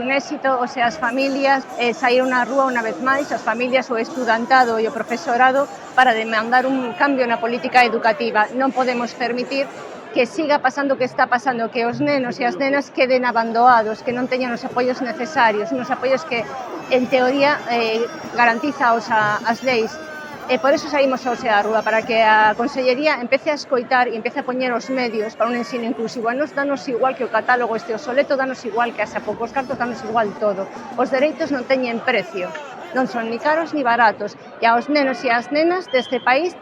un éxito, o sea, as familias saíron na rúa unha vez máis, as familias, o estudantado e o profesorado para demandar un cambio na política educativa. Non podemos permitir que siga pasando o que está pasando, que os nenos e as nenas queden abandonados, que non teñan os apoios necesarios, uns apoios que, en teoría, garantiza as leis. E por eso saímos hoxe á rúa, para que a Consellería empece a escoitar e empece a poñer os medios para un ensino inclusivo. A nos danos igual que o catálogo este obsoleto, danos igual que asa poucos cartos, danos igual todo. Os dereitos non teñen precio, non son ni caros ni baratos, e aos nenos e ás nenas deste país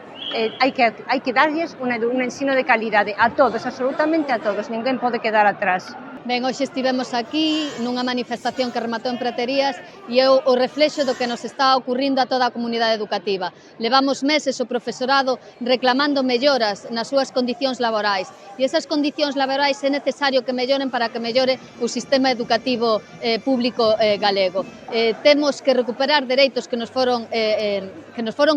hai que darlles un ensino de calidade a todos, absolutamente a todos, ninguén pode quedar atrás. Ben, hoxe estivemos aquí nunha manifestación que rematou en Praterías e é o reflexo do que nos está ocurrindo a toda a comunidade educativa. Levamos meses o profesorado reclamando melloras nas súas condicións laborais e esas condicións laborais é necesario que melloren para que mellore o sistema educativo público galego. Temos que recuperar dereitos que nos foron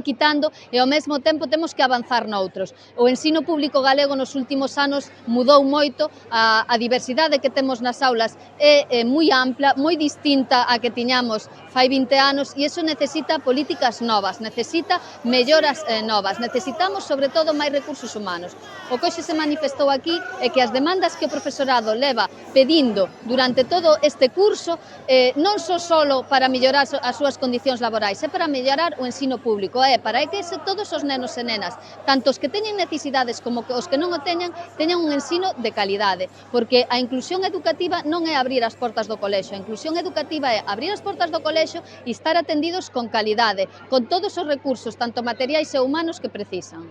quitando e ao mesmo tempo temos que avanzar noutros. O ensino público galego nos últimos anos mudou moito, a diversidade que temos nas aulas é moi ampla, moi distinta a que tiñamos fai 20 anos e iso necesita políticas novas, necesita melloras novas, necesitamos sobre todo máis recursos humanos. O que hoxe se manifestou aquí é que as demandas que o profesorado leva pedindo durante todo este curso non só solo para mellorar as súas condicións laborais, é para mellorar o ensino público, é para que todos os nenos e nenas, tanto os que teñen necesidades como os que non o teñan un ensino de calidade, porque a inclusión educativa non é abrir as portas do colexio, a inclusión educativa é abrir as portas do colexio e estar atendidos con calidade, con todos os recursos, tanto materiais e humanos que precisan.